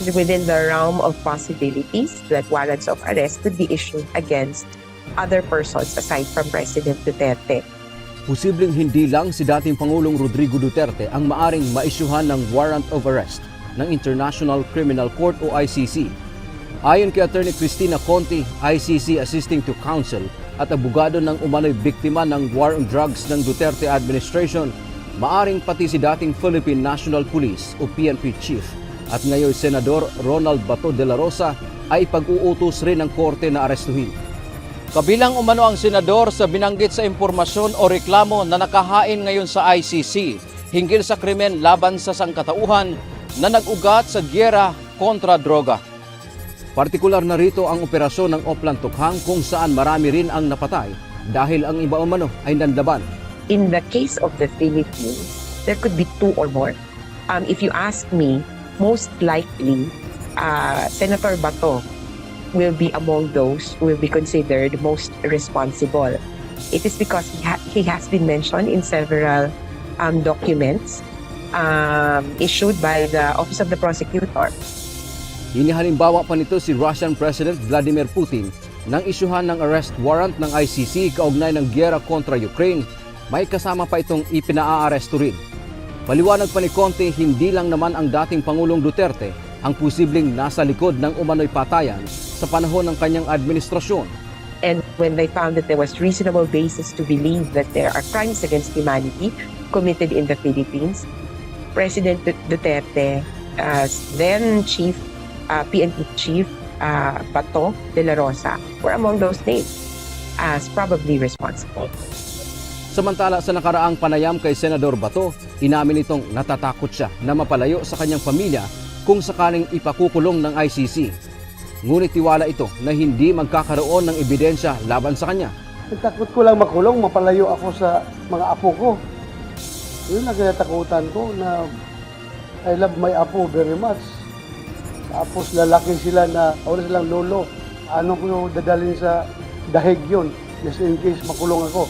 within the realm of possibilities that warrants of arrest could be issued against other persons aside from President Duterte. Posibleng hindi lang si dating Pangulong Rodrigo Duterte ang maaring maisyuhan ng warrant of arrest ng International Criminal Court o ICC. Ayon kay Attorney Cristina Conti, ICC Assisting to Counsel at abogado ng umano'y biktima ng war on drugs ng Duterte administration, maaring pati si dating Philippine National Police o PNP Chief at ngayon Senador Ronald Bato de la Rosa ay pag-uutos rin ng korte na arestuhin. Kabilang umano ang senador sa binanggit sa impormasyon o reklamo na nakahain ngayon sa ICC hinggil sa krimen laban sa sangkatauhan na nag-ugat sa giyera kontra droga. Partikular na rito ang operasyon ng Oplan Tukhang kung saan marami rin ang napatay dahil ang iba umano ay nanlaban. In the case of the Philippines, there could be two or more. If you ask me, most likely, Senator Bato will be among those who will be considered most responsible. It is because he has been mentioned in several documents issued by the Office of the Prosecutor. Hinihalimbawa pa nito si Russian President Vladimir Putin nang isyuhan ng arrest warrant ng ICC kaugnay ng giyera kontra Ukraine. May kasama pa itong ipinaaresto rin. Paliwanag pa ni Conte, hindi lang naman ang dating Pangulong Duterte ang posibleng nasa likod ng umano'y patayan sa panahon ng kanyang administrasyon. And when they found that there was reasonable basis to believe that there are crimes against humanity committed in the Philippines, President Duterte, then Chief PNP Chief Bato de la Rosa were among those named as probably responsible. Samantala sa nakaraang panayam kay Senador Bato, inamin itong natatakot siya na mapalayo sa kanyang pamilya kung sakaling ipakukulong ng ICC. Ngunit tiwala ito na hindi magkakaroon ng ebidensya laban sa kanya. Takot ko lang makulong, mapalayo ako sa mga apo ko. Yun ang kinatakutan ko na I love my apo very much. Tapos lalaki sila na wala silang lolo. Ano ko dadalhin sa dahig yun just in case makulong ako.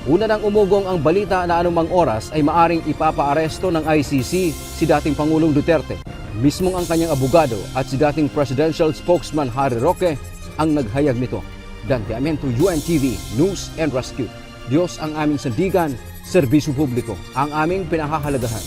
Una nang umugong ang balita na anumang oras ay maaring ipapaaresto ng ICC si dating Pangulong Duterte. Mismong ang kanyang abogado at si dating presidential spokesman Harry Roque ang naghayag nito. Dante Amento, UNTV, News and Rescue. Diyos ang aming sandigan, serbisyo publiko ang aming pinahahalagahan.